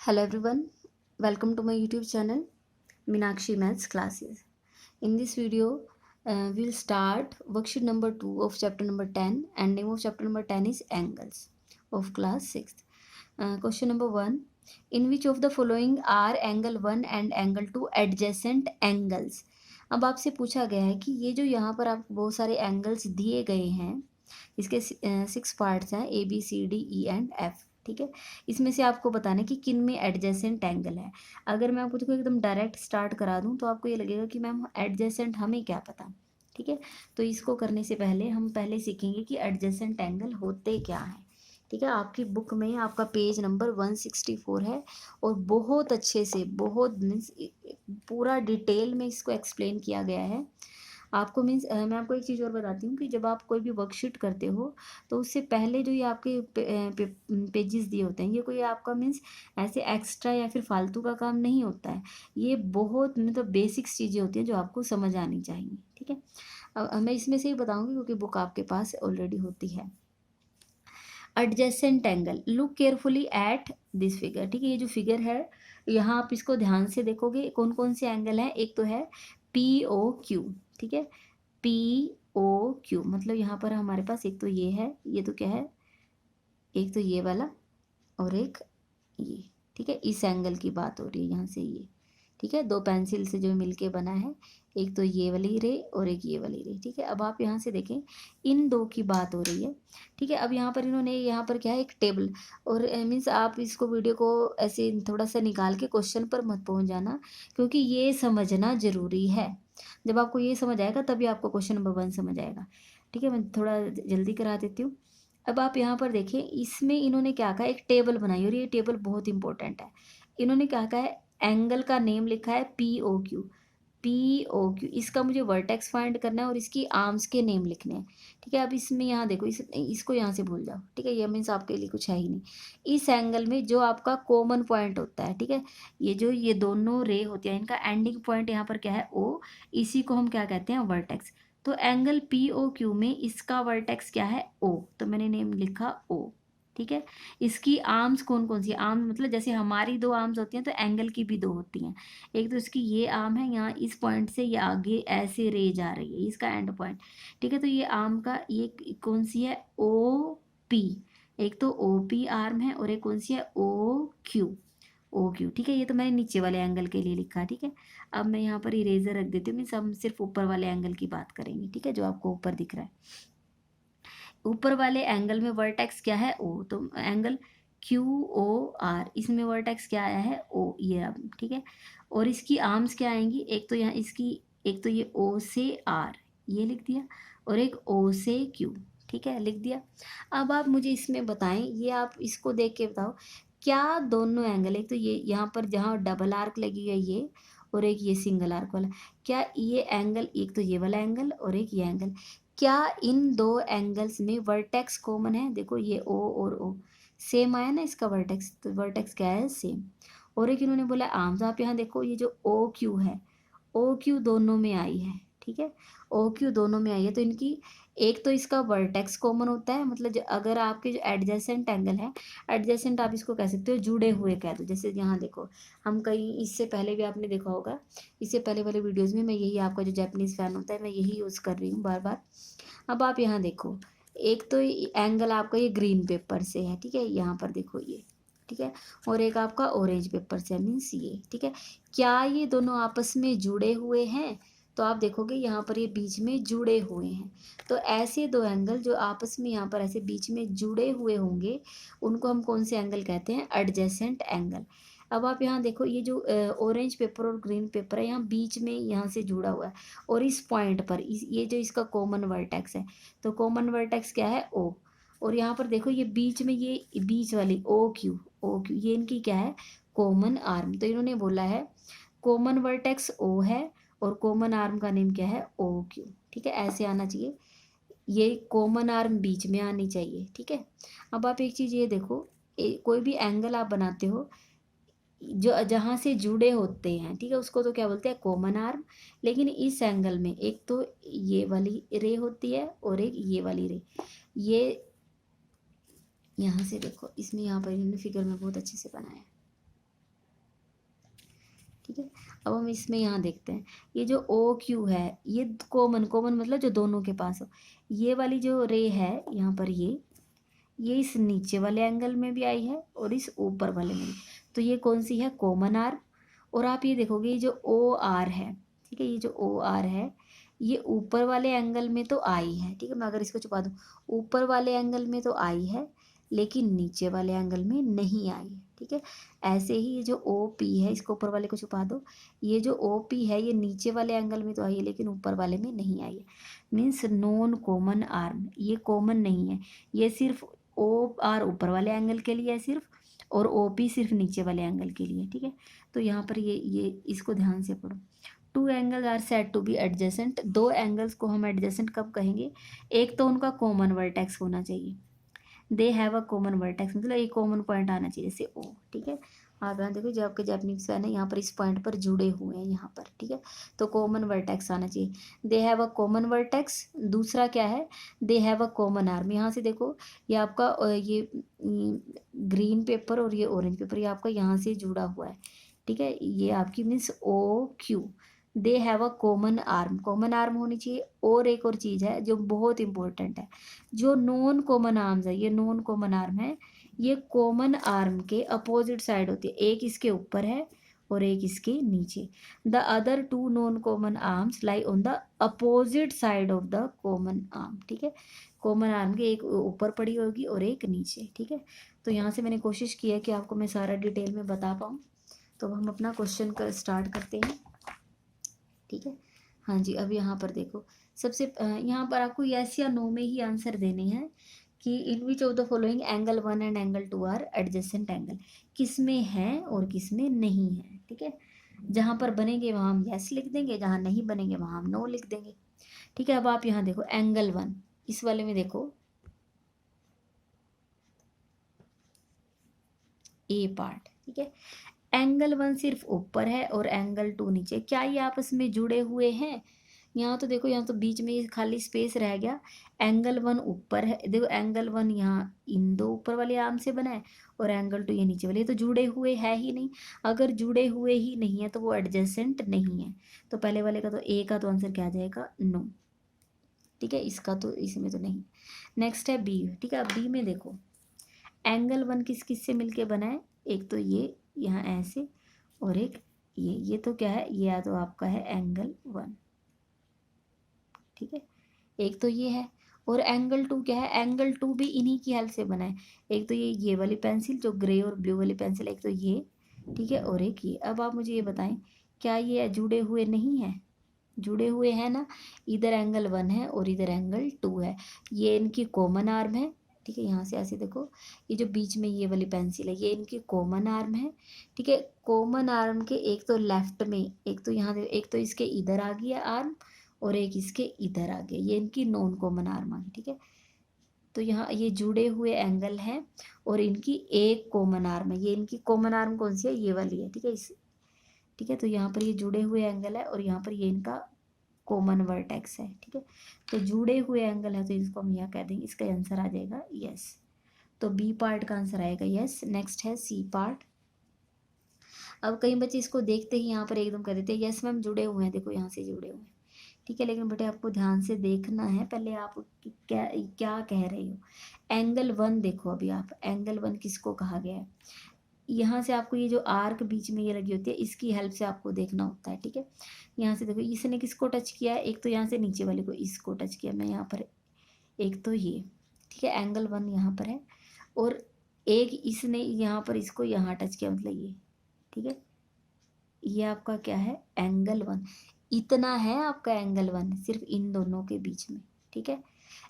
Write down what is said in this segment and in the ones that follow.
Hello everyone, welcome to my YouTube channel Meenakshi Maths Classes. In this video, we'll start worksheet number 2 of chapter number 10 and name of chapter number 10 is Angles of class 6th. Question number 1. In which of the following are angle 1 and angle 2 adjacent angles? अब आपसे पूछा गया है कि ये जो यहाँ पर आपको बहुत सारे एंगल्स दिए गए हैं, इसके 6 पार्ट्स हैं ABCDE and F, ठीक है। इसमें से आपको बताना है कि किन में एडजेसेंट एंगल है। अगर मैं आपको देखो एकदम डायरेक्ट स्टार्ट करा दूं तो आपको ये लगेगा कि मैम एडजेसेंट हमें क्या पता, ठीक है। तो इसको करने से पहले हम पहले सीखेंगे कि एडजेसेंट एंगल होते क्या हैं, ठीक है। आपकी बुक में आपका पेज नंबर 164 है और बहुत अच्छे से बहुत मीन्स पूरा डिटेल में इसको एक्सप्लेन किया गया है। आपको मीन्स मैं आपको एक चीज़ और बताती हूँ कि जब आप कोई भी वर्कशीट करते हो तो उससे पहले जो ये आपके पेजेस दिए होते हैं, ये कोई आपका मीन्स ऐसे एक्स्ट्रा या फिर फालतू का काम नहीं होता है। ये बहुत मतलब बेसिक्स चीज़ें होती हैं जो आपको समझ आनी चाहिए, ठीक है। अब मैं इसमें से ही बताऊँगी क्योंकि बुक आपके पास ऑलरेडी होती है। Adjacent angle, look carefully at this figure, ठीक है। ये जो फिगर है यहाँ आप इसको ध्यान से देखोगे कौन कौन से एंगल हैं। एक तो है POQ, ठीक है। POQ मतलब यहाँ पर हमारे पास एक तो ये है, ये तो क्या है, एक तो ये वाला और एक ये, ठीक है। इस एंगल की बात हो रही है यहाँ से ये, ठीक है। दो पेंसिल से जो मिलके बना है, एक तो ये वाली रे और एक ये वाली रे, ठीक है। अब आप यहाँ से देखें, इन दो की बात हो रही है, ठीक है। अब यहाँ पर इन्होंने यहाँ पर क्या है, एक टेबल, और मीन्स आप इसको वीडियो को ऐसे थोड़ा सा निकाल के क्वेश्चन पर मत पहुँच जाना, क्योंकि ये समझना ज़रूरी है। जब आपको ये समझ आएगा तभी आपको क्वेश्चन नंबर 1 समझ आएगा, ठीक है। मैं थोड़ा जल्दी करा देती हूँ। अब आप यहाँ पर देखिए, इसमें इन्होंने क्या कहा, एक टेबल बनाई और ये टेबल बहुत इंपॉर्टेंट है। इन्होंने क्या कहा है, एंगल का नेम लिखा है POQ। POQ इसका मुझे वर्टेक्स फाइंड करना है और इसकी आर्म्स के नेम लिखने हैं, ठीक है। अब इसमें यहाँ देखो, इसको यहाँ से भूल जाओ, ठीक है। ये मीन्स आपके लिए कुछ है ही नहीं। इस एंगल में जो आपका कॉमन पॉइंट होता है, ठीक है, ये दोनों रे होती है, इनका एंडिंग पॉइंट यहाँ पर क्या है, O। इसी को हम क्या कहते हैं, वर्टेक्स। तो एंगल POQ में इसका वर्टेक्स क्या है, O, तो मैंने नेम लिखा O, ठीक है। इसकी आर्म्स कौन कौन सी, आर्म मतलब जैसे हमारी दो आर्म्स होती हैं तो एंगल की भी दो होती हैं। एक तो इसकी ये आर्म है, यहाँ इस पॉइंट से ये आगे ऐसे रे जा रही है, इसका एंड पॉइंट, ठीक है। तो ये आर्म का ये कौन सी है, OP। एक तो OP आर्म है और एक कौन सी है, OQ, ठीक है। ये तो मैंने नीचे वाले एंगल के लिए लिखा, ठीक है। अब मैं यहाँ पर इरेजर रख देती हूँ, मीन्स हम सिर्फ ऊपर वाले एंगल की बात करेंगे, ठीक है, जो आपको ऊपर दिख रहा है। ऊपर वाले एंगल में वर्टेक्स क्या है, O, तो एंगल QOR, इसमें वर्टेक्स क्या आया है, O, ये अब, ठीक है। और इसकी आर्म्स क्या आएंगी, एक तो यहाँ इसकी, एक तो ये O से R, ये लिख दिया, और एक O से Q, ठीक है, लिख दिया। अब आप मुझे इसमें बताएं, ये आप इसको देख के बताओ, क्या दोनों एंगल, एक तो ये यहाँ पर जहाँ डबल आर्क लगी है ये, और एक ये सिंगल आर्क वाला, क्या ये एंगल, एक तो ये वाला एंगल और एक ये एंगल, क्या इन दो एंगल्स में वर्टेक्स कॉमन है। देखो ये O और O सेम आया ना, इसका वर्टेक्स, तो वर्टेक्स क्या है, सेम। और एक इन्होंने बोला आर्म्स, आप यहाँ देखो ये जो OQ है, OQ दोनों में आई है, ठीक है। OQ दोनों में आई है, तो इनकी एक तो इसका वर्टेक्स कॉमन होता है, मतलब अगर आपके जो एडजेसेंट एंगल है, एडजेसेंट आप इसको कह सकते हो जुड़े हुए कह दो। जैसे यहाँ देखो, हम कहीं इससे पहले भी आपने देखा होगा, इससे पहले वाले वीडियोज़ में मैं यही, आपका जो जापानीज़ फैन होता है मैं यही यूज़ कर रही हूँ बार बार। अब आप यहाँ देखो, एक तो एंगल आपका ये ग्रीन पेपर से है, ठीक है, यहाँ पर देखो ये, ठीक है। और एक आपका ऑरेंज पेपर से, मीन्स ये, ठीक है। क्या ये दोनों आपस में जुड़े हुए हैं, तो आप देखोगे यहाँ पर ये बीच में जुड़े हुए हैं। तो ऐसे दो एंगल जो आपस में यहाँ पर ऐसे बीच में जुड़े हुए होंगे, उनको हम कौन से एंगल कहते हैं, एडजेसेंट एंगल। अब आप यहाँ देखो, ये जो ऑरेंज पेपर और ग्रीन पेपर है, यहाँ बीच में यहाँ से जुड़ा हुआ है, और इस पॉइंट पर ये जो इसका कॉमन वर्टेक्स है, तो कॉमन वर्टेक्स क्या है, O। और यहाँ पर देखो ये बीच में, ये बीच वाली OQ, ये इनकी क्या है, कॉमन आर्म। तो इन्होंने बोला है कॉमन वर्टेक्स O है और कॉमन आर्म का नेम क्या है, OQ, ठीक है। ऐसे आना चाहिए, ये कॉमन आर्म बीच में आनी चाहिए, ठीक है। अब आप एक चीज़ ये देखो, कोई भी एंगल आप बनाते हो जो जहाँ से जुड़े होते हैं, ठीक है, उसको तो क्या बोलते हैं, कॉमन आर्म। लेकिन इस एंगल में एक तो ये वाली रे होती है और एक ये वाली रे, ये यहाँ से देखो, इसमें यहाँ पर इन्होंने फिगर में बहुत अच्छे से बनाया है, ठीक है। अब हम इसमें यहाँ देखते हैं, ये जो ओ क्यू है ये कॉमन, कॉमन मतलब जो दोनों के पास हो। ये वाली जो रे है यहाँ पर, ये इस नीचे वाले एंगल में भी आई है और इस ऊपर वाले में भी। तो ये कौन सी है, कॉमन आर्म। और आप ये देखोगे ये जो ओ आर है, ठीक है, ये जो ओ आर है ये ऊपर वाले एंगल में तो आई है, ठीक है। मैं अगर इसको छुपा दूँ, ऊपर वाले एंगल में तो आई है लेकिन नीचे वाले एंगल में नहीं आई है, ठीक है। ऐसे ही ये जो ओ पी है, इसको ऊपर वाले को छुपा दो, ये जो ओ पी है ये नीचे वाले एंगल में तो आई है लेकिन ऊपर वाले में नहीं आई है। मीन्स नॉन कॉमन आर्म, ये कॉमन नहीं है, ये सिर्फ ओ आर ऊपर वाले एंगल के लिए है सिर्फ, और ओ पी सिर्फ नीचे वाले एंगल के लिए, ठीक है। तो यहाँ पर ये इसको ध्यान से पढ़ो। Two angles are said to be adjacent, दो एंगल्स को हम एडजेसेंट कब कहेंगे, एक तो उनका कॉमन वर्टेक्स होना चाहिए, दे हैव अ कॉमन वर्टेक्स, मतलब एक कॉमन पॉइंट आना चाहिए जैसे ओ, ठीक है। आप यहाँ देखो, जो आपके जैपनीज फैन है यहाँ पर इस पॉइंट पर जुड़े हुए हैं यहाँ पर, ठीक है। तो कॉमन वर्टेक्स आना चाहिए, दे हैव अ कॉमन वर्टेक्स। दूसरा क्या है, दे हैव अ कॉमन आर्म। यहाँ से देखो, ये आपका ये ग्रीन पेपर और ये ऑरेंज पेपर, ये आपका यहाँ से जुड़ा हुआ है, ठीक है। ये आपकी means O Q, they have a common arm, common arm होनी चाहिए। और एक और चीज़ है जो बहुत इंपॉर्टेंट है, जो नॉन कॉमन आर्म्स है, ये नॉन कॉमन आर्म है, ये कॉमन आर्म के अपोजिट साइड होती है, एक इसके ऊपर है और एक इसके नीचे। The other two non common arms lie on the opposite side of the common arm, ठीक है। कॉमन आर्म के एक ऊपर पड़ी होगी और एक नीचे, ठीक है। तो यहाँ से मैंने कोशिश की है कि आपको मैं सारा डिटेल में बता पाऊँ। तो हम अपना क्वेश्चन कर स्टार्ट करते हैं, ठीक है। हाँ जी, अब यहाँ पर देखो, सबसे यहाँ पर आपको यस या नो में ही आंसर देने हैं कि in which of the following angle 1 and angle 2 are adjacent angle, किस में है और किस में नहीं है, ठीक है। जहाँ पर बनेंगे वहाँ हम यस लिख देंगे, जहाँ नहीं बनेंगे वहाँ हम नो लिख देंगे, ठीक है। अब आप यहाँ देखो एंगल 1, इस वाले में देखो ए पार्ट, ठीक है। एंगल 1 सिर्फ ऊपर है और एंगल 2 नीचे, क्या ये आपस में जुड़े हुए हैं, यहाँ तो देखो, यहाँ तो बीच में ये खाली स्पेस रह गया। एंगल 1 ऊपर है, देखो एंगल 1 यहाँ इन दो ऊपर वाले आर्म से बना है और एंगल 2 ये नीचे वाले, ये तो जुड़े हुए है ही नहीं। अगर जुड़े हुए ही नहीं है तो वो एडजेसेंट नहीं है। तो पहले वाले का तो ए का तो आंसर क्या आ जाएगा, नो, ठीक है। इसका तो इसमें तो नहीं। नेक्स्ट है बी, ठीक है। अब बी में देखो, एंगल 1 किस किस से मिलके बना है, एक तो ये यहाँ ऐसे और एक ये तो क्या है, ये या तो आपका है एंगल 1, ठीक है। एक तो ये है, और एंगल 2 क्या है, एंगल 2 भी इन्हीं की हेल्प से बना है। एक तो ये वाली पेंसिल जो ग्रे और ब्लू वाली पेंसिल, एक तो ये, ठीक है, और एक ये। अब आप मुझे ये बताएं, क्या ये जुड़े हुए नहीं है, जुड़े हुए हैं ना। इधर एंगल 1 है और इधर एंगल 2 है, ये इनकी कॉमन आर्म है, ठीक है। यहाँ से ऐसे देखो, ये जो बीच में ये वाली पेंसिल है ये इनकी कॉमन आर्म है, ठीक है। कॉमन आर्म के एक तो लेफ्ट में, एक तो यहाँ एक तो इसके इधर आ गया आर्म और एक इसके इधर आ गया, ये इनकी नॉन कॉमन आर्म आ गई, ठीक है। तो यहाँ ये जुड़े हुए एंगल हैं और इनकी एक कॉमन आर्म है, ये इनकी कॉमन आर्म कौन सी है, ये वाली है, ठीक है। इस ठीक है, तो यहाँ पर ये जुड़े हुए एंगल है और यहाँ पर ये इनका कॉमन वर्टेक्स है, ठीक है। तो जुड़े हुए एंगल है तो इसको हम यहाँ कह देंगे, इसका आंसर आ जाएगा यस। तो बी पार्ट का आंसर आएगा यस। नेक्स्ट है सी पार्ट। अब कई बच्चे इसको देखते ही यहाँ पर एकदम कह देते हैं यस मैम जुड़े हुए हैं, देखो यहाँ से जुड़े हुए हैं, ठीक है। लेकिन बेटे आपको ध्यान से देखना है पहले, आप क्या क्या कह रहे हो। एंगल 1 देखो, अभी आप एंगल 1 किसको कहा गया है, यहाँ से आपको ये जो आर्क बीच में ये लगी होती है इसकी हेल्प से आपको देखना होता है, ठीक है। यहाँ से देखो इसने किसको टच किया है, एक तो यहाँ से नीचे वाले को इसको टच किया मैं यहाँ पर, एक तो ये, ठीक है, एंगल 1 यहाँ पर है और एक इसने यहाँ पर इसको यहाँ टच किया, मतलब ये, ठीक है। ये आपका क्या है, एंगल 1, इतना है आपका एंगल 1 सिर्फ इन दोनों के बीच में, ठीक है।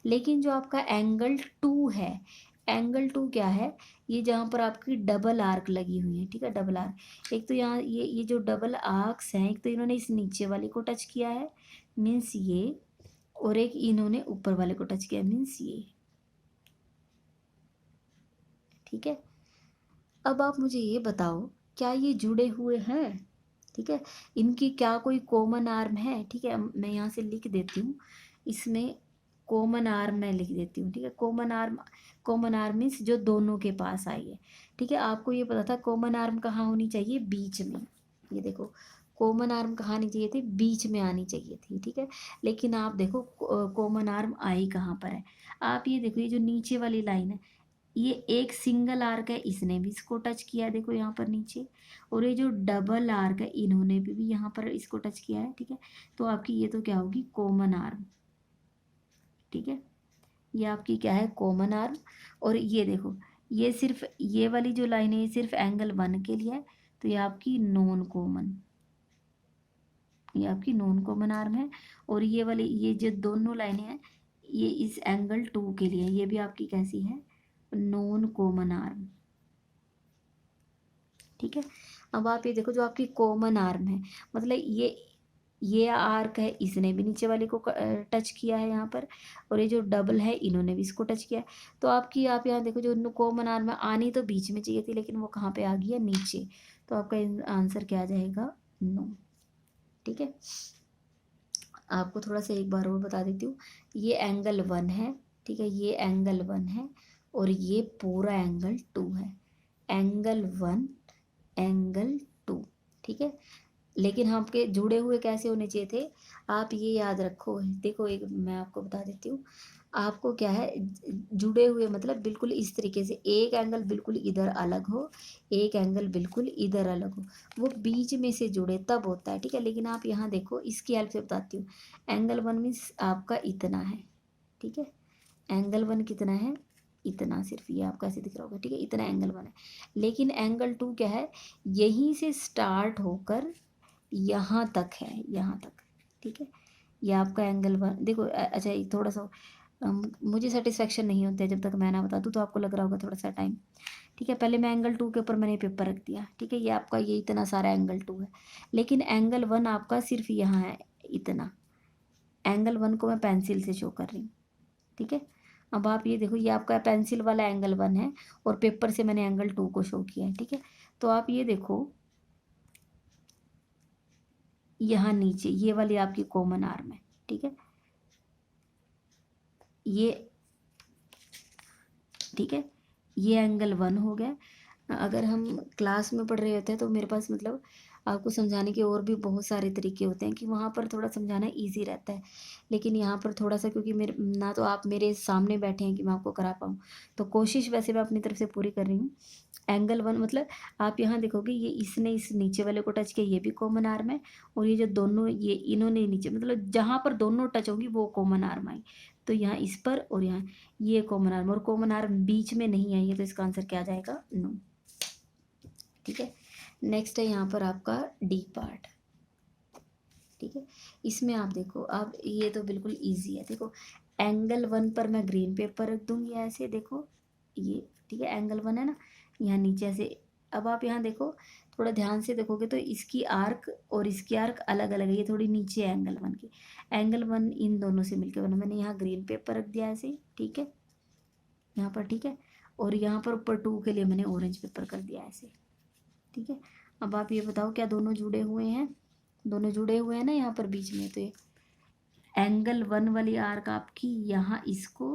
लेकिन जो आपका एंगल 2 है, एंगल 2 क्या है, ये जहाँ पर आपकी डबल आर्क लगी हुई है, ठीक है, डबल आर्क। एक तो यहाँ ये जो डबल आर्क्स हैं, एक तो इन्होंने इस नीचे वाले को टच किया है मीन्स ये, और एक इन्होंने ऊपर वाले को टच किया मीन्स ये, ठीक है। अब आप मुझे ये बताओ, क्या ये जुड़े हुए हैं, ठीक है। इनकी क्या कोई कॉमन आर्म है, ठीक है। मैं यहाँ से लिख देती हूँ, इसमें कॉमन आर्म मैं लिख देती हूँ, ठीक है। Common arm, common arm means जो दोनों के पास आई है, ठीक है। आपको ये पता था कॉमन आर्म कहाँ होनी चाहिए, बीच में, ये देखो कॉमन आर्म कहाँ आनी चाहिए थी, बीच में आनी चाहिए थी, ठीक है। लेकिन आप देखो कॉमन आर्म आई कहाँ पर है। आप ये देखो ये जो नीचे वाली लाइन है, ये एक सिंगल आर्क है, इसने भी इसको टच किया है, देखो यहाँ पर नीचे। और ये जो डबल आर्क है, इन्होंने भी यहाँ पर इसको टच किया है, ठीक है। तो आपकी ये तो क्या होगी, कॉमन आर्म, ठीक है। ये आपकी क्या है, कॉमन आर्म। और ये देखो ये सिर्फ ये वाली जो लाइन है, ये सिर्फ एंगल 1 के लिए है, तो ये आपकी नॉन कॉमन, ये आपकी नॉन कॉमन आर्म है। और ये वाली ये जो दोनों लाइनें हैं, ये इस एंगल 2 के लिए है, ये भी आपकी कैसी है, नॉन कॉमन आर्म, ठीक है। अब आप ये देखो जो आपकी कॉमन आर्म है, मतलब ये आर्क है, इसने भी नीचे वाले को टच किया है यहाँ पर, और ये जो डबल है, इन्होंने भी इसको टच किया है। तो आपकी आप यहाँ देखो जो कॉमन आर्म है, आनी तो बीच में चाहिए थी, लेकिन वो कहाँ पे आ गई है, नीचे। तो आपका आंसर क्या आ जाएगा, नो, ठीक है। आपको थोड़ा सा एक बार और बता देती हूँ, ये एंगल 1 है, ठीक है, ये एंगल 1 है, और ये पूरा एंगल 2 है, एंगल 1 एंगल 2, ठीक है। लेकिन हम आपके जुड़े हुए कैसे होने चाहिए थे, आप ये याद रखो। देखो एक मैं आपको बता देती हूँ, आपको क्या है, जुड़े हुए मतलब बिल्कुल इस तरीके से, एक एंगल बिल्कुल इधर अलग हो, एक एंगल बिल्कुल इधर अलग हो, वो बीच में से जुड़े तब होता है, ठीक है। लेकिन आप यहाँ देखो, इसकी हेल्प से बताती हूँ। एंगल 1 मीन्स आपका इतना है, ठीक है। एंगल 1 कितना है, इतना, सिर्फ ये आपका ऐसे दिख रहा होगा, ठीक है, इतना एंगल 1 है। लेकिन एंगल 2 क्या है, यहीं से स्टार्ट होकर यहाँ तक है, यहाँ तक, ठीक है। ये आपका एंगल 1 देखो, अच्छा ये थोड़ा सा मुझे सेटिस्फेक्शन नहीं होता है जब तक मैं ना बता दूँ, तो आपको लग रहा होगा थोड़ा सा टाइम, ठीक है। पहले मैं एंगल 2 के ऊपर मैंने पेपर रख दिया, ठीक है, ये आपका ये इतना सारा एंगल 2 है। लेकिन एंगल 1 आपका सिर्फ यहाँ है, इतना। एंगल 1 को मैं पेंसिल से शो कर रही हूँ, ठीक है। अब आप ये देखो, ये आपका पेंसिल वाला एंगल 1 है, और पेपर से मैंने एंगल 2 को शो किया है, ठीक है। तो आप ये देखो, यहाँ नीचे ये वाली आपकी कॉमन आर्म है, ठीक है, ये, ठीक है, ये एंगल 1 हो गया। अगर हम क्लास में पढ़ रहे होते हैं तो मेरे पास मतलब आपको समझाने के और भी बहुत सारे तरीके होते हैं, कि वहाँ पर थोड़ा समझाना इजी रहता है। लेकिन यहाँ पर थोड़ा सा, क्योंकि मेरे ना तो आप मेरे सामने बैठे हैं कि मैं आपको करा पाऊँ, तो कोशिश वैसे मैं अपनी तरफ से पूरी कर रही हूँ। एंगल 1 मतलब आप यहाँ देखोगे, ये इसने इस नीचे वाले को टच किया, ये भी कॉमन आर्म है। और ये जो दोनों ये इन्होंने नीचे, मतलब जहाँ पर दोनों टच होंगी वो कॉमन आर्म आई। तो यहाँ इस पर और यहाँ ये कॉमन आर्म, और कॉमन आर्म बीच में नहीं आई है, तो इसका आंसर क्या आ जाएगा, नो, ठीक है। नेक्स्ट है यहाँ पर आपका डी पार्ट, ठीक है। इसमें आप देखो, आप ये तो बिल्कुल इजी है, देखो एंगल 1 पर मैं ग्रीन पेपर रख दूंगी ऐसे, देखो ये, ठीक है, एंगल 1 है ना, यहाँ नीचे से। अब आप यहाँ देखो, थोड़ा ध्यान से देखोगे तो इसकी आर्क और इसकी आर्क अलग अलग है, ये थोड़ी नीचे है एंगल 1 की। एंगल 1 इन दोनों से मिलकर बना, मैंने यहाँ ग्रीन पेपर रख दिया ऐसे, ठीक है, यहाँ पर, ठीक है। और यहाँ पर ऊपर 2 के लिए मैंने ऑरेंज पेपर कर दिया ऐसे, ठीक है। अब आप ये बताओ, क्या दोनों जुड़े हुए हैं, दोनों जुड़े हुए हैं ना यहाँ पर बीच में। तो ये एंगल 1 वाली आर्क आपकी यहाँ इसको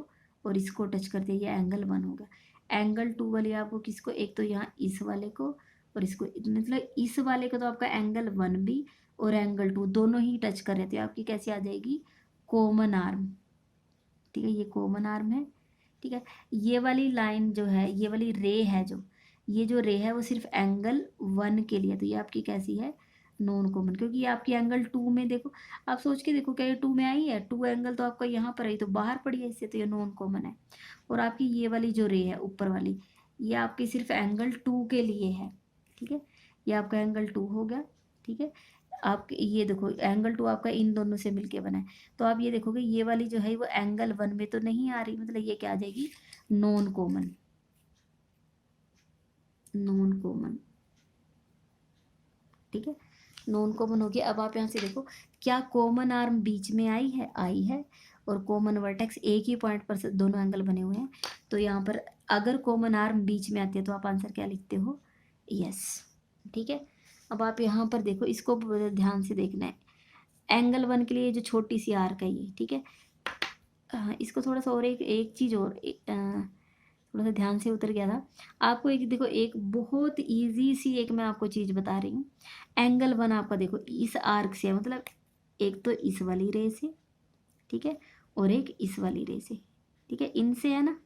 और इसको टच कर दिया, ये एंगल 1 होगा। एंगल 2 वाली आपको किसको, एक तो यहाँ इस वाले को और इसको, मतलब इस वाले का तो आपका एंगल 1 भी और एंगल 2 दोनों ही टच कर रहे थे, आपकी कैसी आ जाएगी, कॉमन आर्म, ठीक है, ये कॉमन आर्म है, ठीक है। ये वाली लाइन जो है, ये वाली रे है जो, ये जो रे है वो सिर्फ एंगल 1 के लिए, तो ये आपकी कैसी है, नॉन कॉमन, क्योंकि ये आपकी एंगल 2 में देखो, आप सोच के देखो, क्या ये 2 में आई है, 2 एंगल तो आपका यहाँ पर आई, तो बाहर पड़ी है इससे, तो ये नॉन कॉमन है। और आपकी ये वाली जो रे है ऊपर वाली, ये आपकी सिर्फ एंगल 2 के लिए है, ठीक है, ये आपका एंगल 2 हो गया, ठीक है। आप ये देखो एंगल 2 आपका इन दोनों से मिलके बना है, तो आप ये देखोगे ये वाली जो है वो एंगल 1 में तो नहीं आ रही, मतलब ये क्या आ जाएगी, नॉन कॉमन, नॉन कॉमन, ठीक है, नॉन कॉमन हो गया। अब आप यहाँ से देखो, क्या कॉमन आर्म बीच में आई है, आई है, और कॉमन वर्टेक्स एक ही पॉइंट पर से दोनों एंगल बने हुए हैं। तो यहाँ पर अगर कॉमन आर्म बीच में आती है तो आप आंसर क्या लिखते हो, यस, ठीक है। अब आप यहाँ पर देखो, इसको ध्यान से देखना है, एंगल 1 के लिए जो छोटी सी आर्क है ये, ठीक है। इसको थोड़ा सा और एक एक चीज़ और थोड़ा सा ध्यान से उतर गया था। आपको एक देखो, एक बहुत इजी सी एक मैं आपको चीज़ बता रही हूँ। एंगल 1 आपका देखो इस आर्क से है, मतलब एक तो इस वाली रे से, ठीक है, और एक इस वाली रे से, ठीक है, इनसे है ना,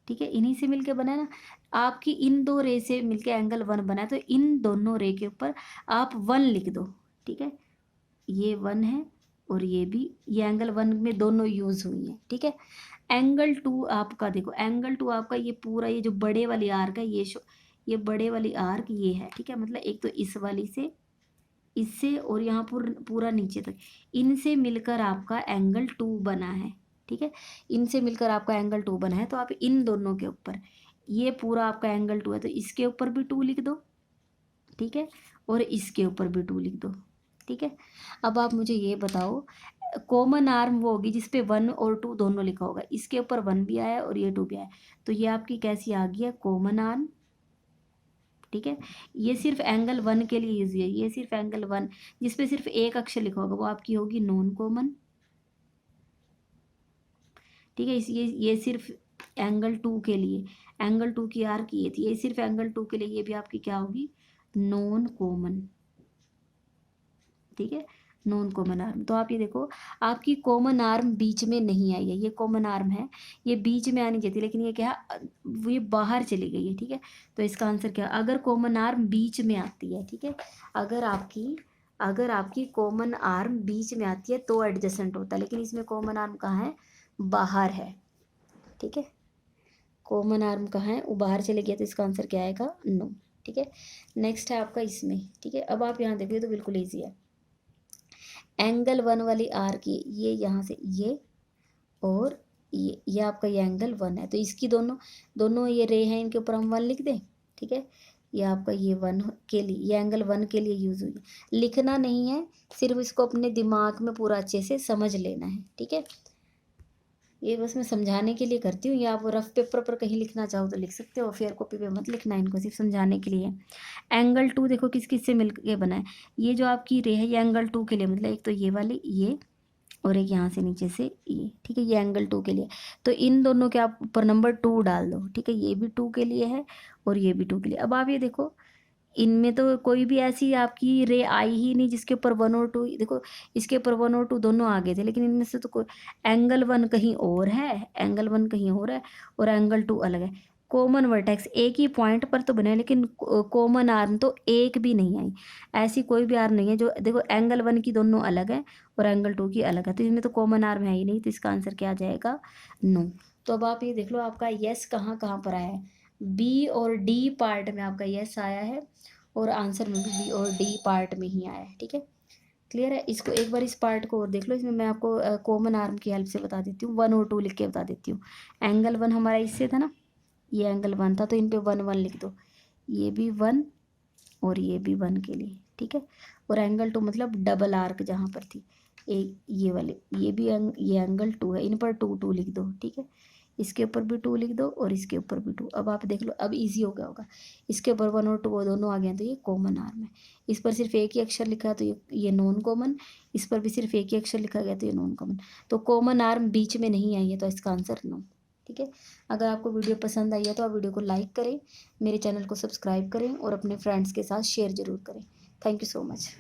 ठीक है, इन्हीं से मिलके बना है ना। आपकी इन दो रे से मिलके एंगल 1 बना है, तो इन दोनों रे के ऊपर आप 1 लिख दो, ठीक है। ये 1 है और ये भी, ये एंगल 1 में दोनों यूज हुई है, ठीक है। एंगल 2 आपका देखो, एंगल 2 आपका ये पूरा, ये जो बड़े वाली आर्क है, ये बड़े वाली आर्क ये है, ठीक है, मतलब एक तो इस वाली से, इससे और यहाँ पूरा नीचे तक, इनसे मिलकर आपका एंगल 2 बना है, ठीक है। इनसे मिलकर आपका एंगल 2 बना है, तो आप इन दोनों के ऊपर, ये पूरा आपका एंगल 2 है, तो इसके ऊपर भी 2 लिख दो, ठीक है, और इसके ऊपर भी 2 लिख दो, ठीक है। अब आप मुझे ये बताओ, कॉमन आर्म वो होगी जिसपे 1 और 2 दोनों लिखा होगा, इसके ऊपर 1 भी आया और ये 2 भी आया, तो ये आपकी कैसी आ गई है, कॉमन आर्म, ठीक है। ये सिर्फ एंगल 1 के लिए यूज है, ये सिर्फ एंगल 1 जिसपे सिर्फ एक अक्षर लिखा होगा वो आपकी होगी नॉन कॉमन, ठीक है। इस ये सिर्फ एंगल 2 के लिए, एंगल 2 की आर्क ये थी, ये सिर्फ एंगल 2 के लिए, ये भी आपकी क्या होगी, नॉन कॉमन, ठीक है, नॉन कॉमन आर्म। तो आप ये देखो, आपकी कॉमन आर्म बीच में नहीं आई है, ये कॉमन आर्म है, ये बीच में आनी चाहिए, लेकिन ये क्या है, ये बाहर चली गई है, ठीक है। तो इसका आंसर क्या, अगर कॉमन आर्म बीच में आती है, ठीक है, अगर आपकी कॉमन आर्म बीच में आती है तो एडजेसेंट होता है, लेकिन इसमें कॉमन आर्म कहाँ है, बाहर है, ठीक है। कॉमन आर्म कहाँ है, वो बाहर चले गया, तो इसका आंसर क्या आएगा, नो, ठीक है। नेक्स्ट है आपका इसमें, ठीक है। अब आप यहाँ देखिए तो बिल्कुल ईजी है, एंगल 1 वाली आर की, ये यहाँ से ये, और ये आपका ये एंगल 1 है, तो इसकी दोनों दोनों ये रे हैं, इनके ऊपर हम 1 लिख दें, ठीक है। ये आपका ये 1 के लिए, ये एंगल 1 के लिए यूज हुई है, लिखना नहीं है, सिर्फ इसको अपने दिमाग में पूरा अच्छे से समझ लेना है, ठीक है। ये बस मैं समझाने के लिए करती हूँ, या आप रफ पेपर पर कहीं लिखना चाहो तो लिख सकते हो, फेयर कॉपी पे मत लिखना, इनको सिर्फ समझाने के लिए। एंगल 2 देखो किस किस से मिल के बना है, ये जो आपकी रे है ये एंगल 2 के लिए, मतलब एक तो ये वाली ये, और एक यहाँ से नीचे से ये, ठीक है, ये एंगल 2 के लिए। तो इन दोनों के आप ऊपर नंबर 2 डाल दो, ठीक है, ये भी 2 के लिए है और ये भी 2 के लिए। अब आप ये देखो, इनमें तो कोई भी ऐसी आपकी रे आई ही नहीं जिसके ऊपर 1 और 2, देखो इसके ऊपर 1 और 2 दोनों आ गए थे, लेकिन इनमें से तो कोई, एंगल 1 कहीं और है, एंगल 1 कहीं और है, और एंगल 2 अलग है। कॉमन वर्टेक्स एक ही पॉइंट पर तो बने, लेकिन कॉमन आर्म तो एक भी नहीं आई, ऐसी कोई भी आर्म नहीं है जो, देखो एंगल 1 की दोनों अलग है और एंगल 2 की अलग है, तो इसमें तो कॉमन आर्म है ही नहीं, तो इसका आंसर क्या आ जाएगा, नो। तो अब आप ये देख लो आपका यस कहाँ कहाँ पर आया है, बी और डी पार्ट में आपका यस आया है, और आंसर में भी बी और डी पार्ट में ही आया है, ठीक है। क्लियर है, इसको एक बार इस पार्ट को और देख लो, इसमें मैं आपको कॉमन आर्म की हेल्प से बता देती हूँ, 1 और 2 लिख के बता देती हूँ। एंगल 1 हमारा इससे था ना, ये एंगल 1 था, तो इन पे 1 1 लिख दो, ये भी 1 और ये भी 1 के लिए, ठीक है। और एंगल 2 मतलब डबल आर्क जहाँ पर थी, एक ये वाले, ये भी ये एंगल 2 है, इन पर 2 2 लिख दो, ठीक है। इसके ऊपर भी 2 लिख दो और इसके ऊपर भी 2। अब आप देख लो, अब इजी हो गया होगा, इसके ऊपर 1 और 2 वो दोनों आ गए हैं, तो ये कॉमन आर्म है। इस पर सिर्फ एक ही अक्षर लिखा है, तो ये नॉन कॉमन, इस पर भी सिर्फ एक ही अक्षर लिखा गया, तो ये नॉन कॉमन। तो कॉमन आर्म बीच में नहीं आई है, तो इसका आंसर नो, ठीक है। अगर आपको वीडियो पसंद आई है तो आप वीडियो को लाइक करें, मेरे चैनल को सब्सक्राइब करें और अपने फ्रेंड्स के साथ शेयर ज़रूर करें। Thank you so much.